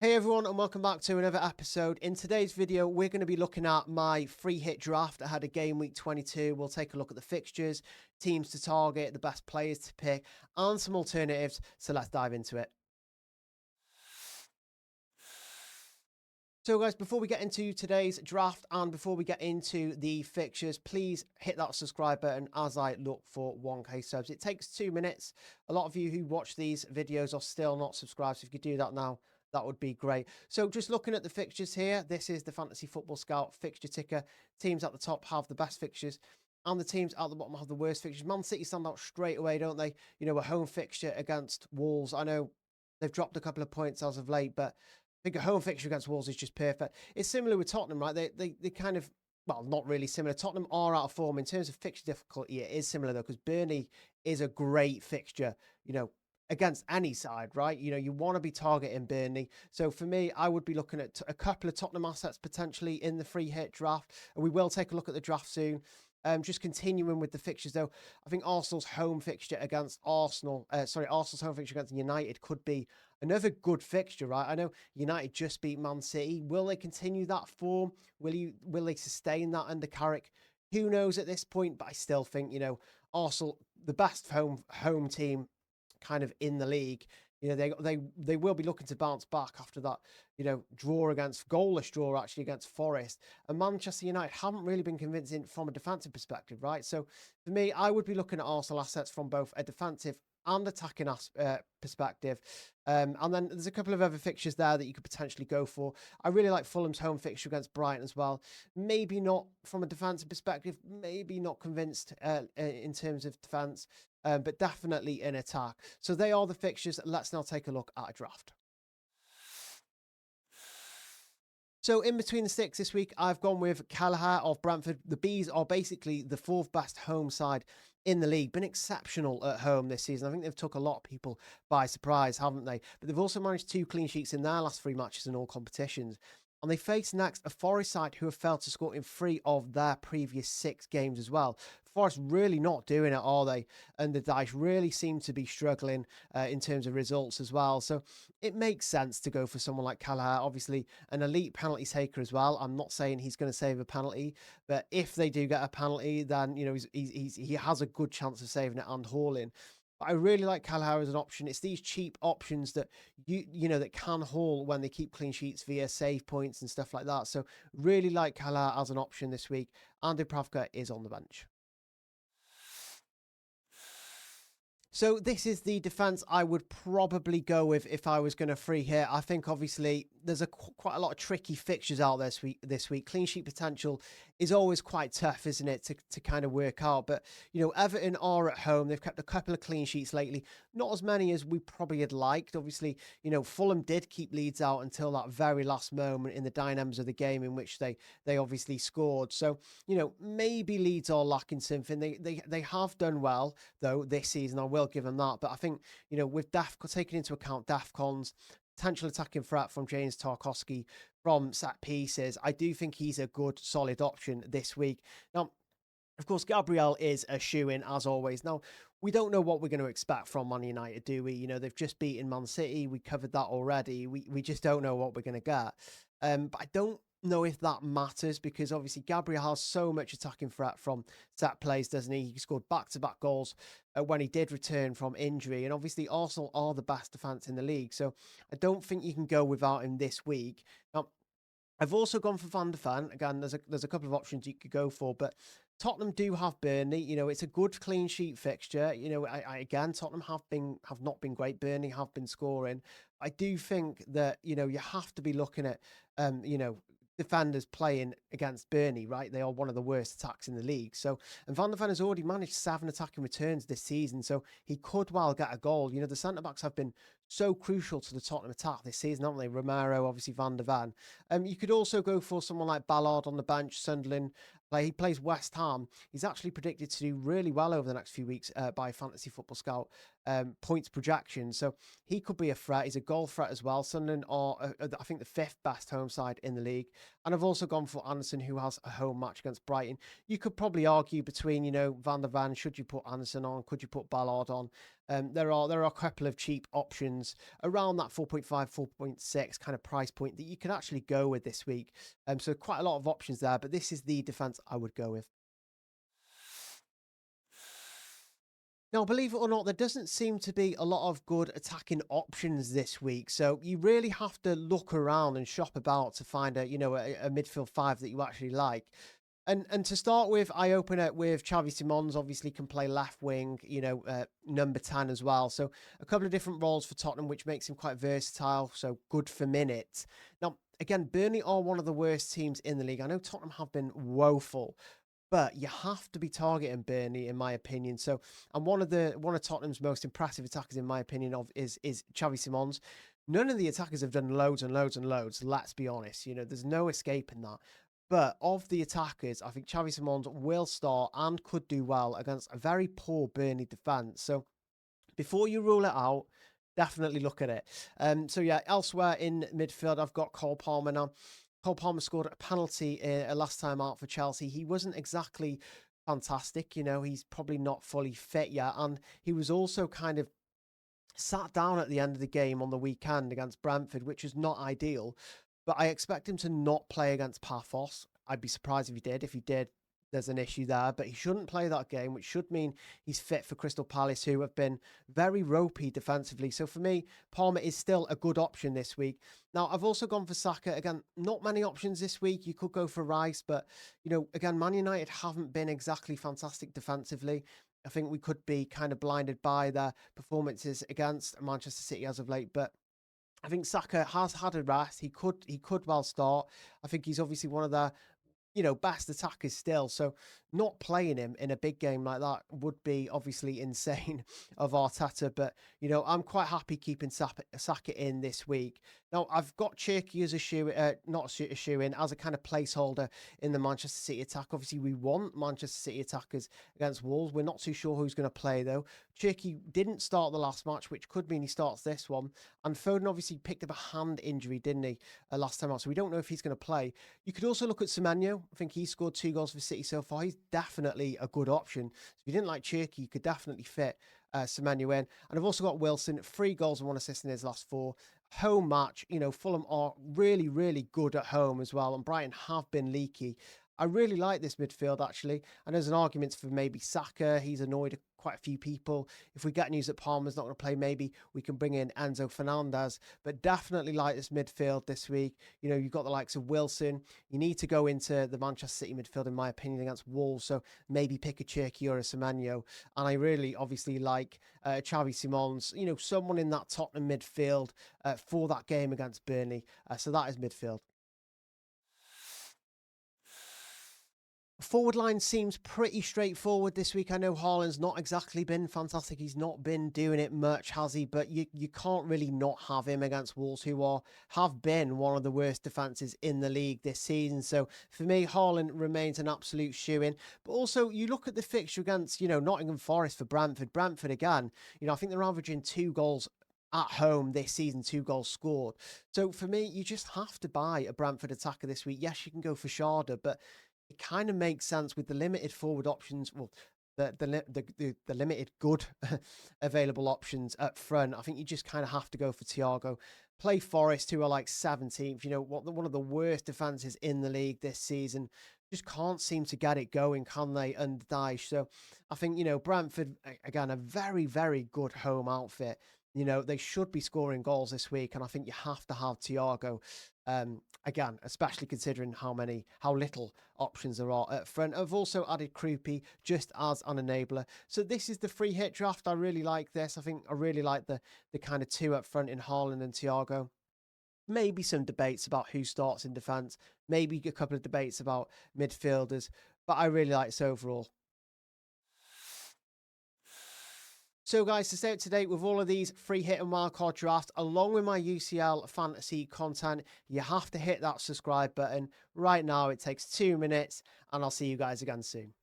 Hey everyone, and welcome back to another episode. In today's video, we're going to be looking at my free hit draft ahead of Game Week 22. We'll take a look at the fixtures, teams to target, the best players to pick, and some alternatives. So let's dive into it. So guys, before we get into today's draft and before we get into the fixtures, please hit that subscribe button as I look for 1k subs. It takes 2 minutes. A lot of you who watch these videos are still not subscribed, so if you could do that now, that would be great. So just looking at the fixtures here, this is the Fantasy Football Scout fixture ticker. Teams at the top have the best fixtures and the teams at the bottom have the worst fixtures. Man City stand out straight away, don't they? You know, a home fixture against Wolves. I know they've dropped a couple of points as of late, but I think a home fixture against Wolves is just perfect. It's similar with Tottenham, right? They kind of, well, not really similar. Tottenham are out of form in terms of fixture difficulty. It is similar though, because Burnley is a great fixture, you know, against any side, right? You know, you want to be targeting Burnley. So for me, I would be looking at a couple of Tottenham assets potentially in the free hit draft. And we will take a look at the draft soon. Just continuing with the fixtures though, I think Arsenal's home fixture against Arsenal's home fixture against United could be another good fixture, right? I know United just beat Man City. Will they continue that form? Will they sustain that under Carrick? Who knows at this point? But I still think, you know, Arsenal, the best home team kind of in the league. You know, they will be looking to bounce back after that, you know, goalless draw actually against Forest. And Manchester United haven't really been convincing from a defensive perspective, right? So for me, I would be looking at Arsenal assets from both a defensive and attacking perspective. And then there's a couple of other fixtures there that you could potentially go for. I really like Fulham's home fixture against Brighton as well. Maybe not from a defensive perspective, maybe not convinced in terms of defense, but definitely in attack. So they are the fixtures. Let's now take a look at a draft. So in between the sticks this week, I've gone with Kelleher of Brentford. The Bees are basically the fourth best home side in the league. Been exceptional at home this season. I think they've took a lot of people by surprise, haven't they? But they've also managed 2 clean sheets in their last 3 matches in all competitions. And they face next a Forest side who have failed to score in 3 of their previous 6 games as well. Forest really not doing it, are they? And the Dyche really seem to be struggling in terms of results as well. So it makes sense to go for someone like Kelleher, obviously an elite penalty taker as well. I'm not saying he's going to save a penalty, but if they do get a penalty, then, you know, he has a good chance of saving it and hauling. But I really like Kelleher as an option. It's these cheap options that you know that can haul when they keep clean sheets via save points and stuff like that. So really like Kelleher as an option this week. And Dubravka is on the bench. So this is the defense I would probably go with if I was going to free hit. I think obviously there's quite a lot of tricky fixtures out there this week. Clean sheet potential is always quite tough, isn't it, to kind of work out. But, you know, Everton are at home. They've kept a couple of clean sheets lately. Not as many as we probably had liked. Obviously, you know, Fulham did keep Leeds out until that very last moment in the dynamics of the game in which they obviously scored. So, you know, maybe Leeds are lacking something. They have done well, though, this season. I will give them that. But I think, you know, with taking into account DAFCON's potential attacking threat from James Tarkowski from set pieces, I do think he's a good, solid option this week. Now, of course, Gabriel is a shoe-in, as always. Now, we don't know what we're going to expect from Man United, do we? You know, they've just beaten Man City. We covered that already. We just don't know what we're going to get. But I don't know if that matters because obviously Gabriel has so much attacking threat from set plays, doesn't he? He scored back-to-back goals when he did return from injury. And obviously Arsenal are the best defence in the league. So I don't think you can go without him this week. Now, I've also gone for Van der Ven. Again, there's a couple of options you could go for, but Tottenham do have Burnley. You know, it's a good clean sheet fixture. You know, again, Tottenham have not been great. Burnley have been scoring. I do think that, you know, you have to be looking at, you know, defenders playing against Burnley, right? They are one of the worst attacks in the league. So, and Van der Ven has already managed 7 attacking returns this season, so he could well get a goal. You know, the centre-backs have been so crucial to the Tottenham attack this season, haven't they? Romero, obviously Van der Ven. You could also go for someone like Ballard on the bench, Sunderland. He plays West Ham. He's actually predicted to do really well over the next few weeks by Fantasy Football Scout points projection. So he could be a threat. He's a goal threat as well. Sunderland are, I think, the fifth best home side in the league. And I've also gone for Anderson, who has a home match against Brighton. You could probably argue between, Van der Van, should you put Anderson on? Could you put Ballard on? There are a couple of cheap options around that 4.5, 4.6 kind of price point that you can actually go with this week. So quite a lot of options there, but this is the defense I would go with. Now, believe it or not, there doesn't seem to be a lot of good attacking options this week. So you really have to look around and shop about to find a midfield five that you actually like. And to start with, I open it with Xavi Simons, obviously can play left wing, number 10 as well. So a couple of different roles for Tottenham, which makes him quite versatile. So good for minutes. Now, again, Burnley are one of the worst teams in the league. I know Tottenham have been woeful, but you have to be targeting Burnley, in my opinion. So, and one of Tottenham's most impressive attackers, in my opinion, is Xavi Simons. None of the attackers have done loads and loads and loads. Let's be honest. There's no escaping that. But of the attackers, I think Xavi Simons will start and could do well against a very poor Burnley defence. So, before you rule it out, definitely look at it. Elsewhere in midfield, I've got Cole Palmer now. Cole Palmer scored a penalty last time out for Chelsea. He wasn't exactly fantastic. He's probably not fully fit yet. And he was also kind of sat down at the end of the game on the weekend against Brentford, which is not ideal. But I expect him to not play against Paphos. I'd be surprised if he did. If he did, there's an issue there, but he shouldn't play that game, which should mean he's fit for Crystal Palace, who have been very ropey defensively. So for me, Palmer is still a good option this week. Now, I've also gone for Saka. Again, not many options this week. You could go for Rice, but, again, Man United haven't been exactly fantastic defensively. I think we could be kind of blinded by their performances against Manchester City as of late, but I think Saka has had a rest. He could well start. I think he's obviously one of their best attackers still. So not playing him in a big game like that would be obviously insane of Arteta. But, I'm quite happy keeping Saka in this week. Now, I've got Cherky as not a shoe-in, as a kind of placeholder in the Manchester City attack. Obviously, we want Manchester City attackers against Wolves. We're not too sure who's going to play, though. Cherky didn't start the last match, which could mean he starts this one. And Foden obviously picked up a hand injury, didn't he, last time out? So we don't know if he's going to play. You could also look at Semenyo. I think he scored 2 goals for City so far. He's definitely a good option. So if you didn't like Cherky, you could definitely fit Semenyo in. And I've also got Wilson, 3 goals and 1 assist in his last 4. Home match, Fulham are really, really good at home as well, and Brighton have been leaky. I really like this midfield, actually, and there's an argument for maybe Saka. He's annoyed quite a few people. If we get news that Palmer's not going to play, maybe we can bring in Enzo Fernandez, but definitely like this midfield this week. You've got the likes of Wilson. You need to go into the Manchester City midfield, in my opinion, against Wolves, so maybe pick a Cherky or a Semenyo, and I really obviously like Xavi Simons, someone in that Tottenham midfield for that game against Burnley. So that is midfield. Forward line seems pretty straightforward this week. I know Haaland's not exactly been fantastic. He's not been doing it much, has he? But you can't really not have him against Wolves, who have been one of the worst defences in the league this season. So for me, Haaland remains an absolute shoo-in. But also, you look at the fixture against, Nottingham Forest for Brentford. Brentford, again, I think they're averaging 2 goals at home this season, 2 goals scored. So for me, you just have to buy a Brentford attacker this week. Yes, you can go for Sharda, but it kind of makes sense with the limited forward options. Well, the limited good available options up front. I think you just kind of have to go for Thiago. Play Forest, who are like 17th. One of the worst defenses in the league this season. Just can't seem to get it going, can they? Under Dyche. So I think Brentford, again, a very, very good home outfit. They should be scoring goals this week, and I think you have to have Thiago. Again, especially considering how little options there are up front. I've also added Kroupy just as an enabler. So this is the free hit draft. I really like this. I think I really like the kind of 2 up front in Haaland and Thiago. Maybe some debates about who starts in defence. Maybe a couple of debates about midfielders. But I really like this overall. So guys, to stay up to date with all of these free hit and wildcard drafts, along with my UCL fantasy content, you have to hit that subscribe button right now. It takes 2 minutes, and I'll see you guys again soon.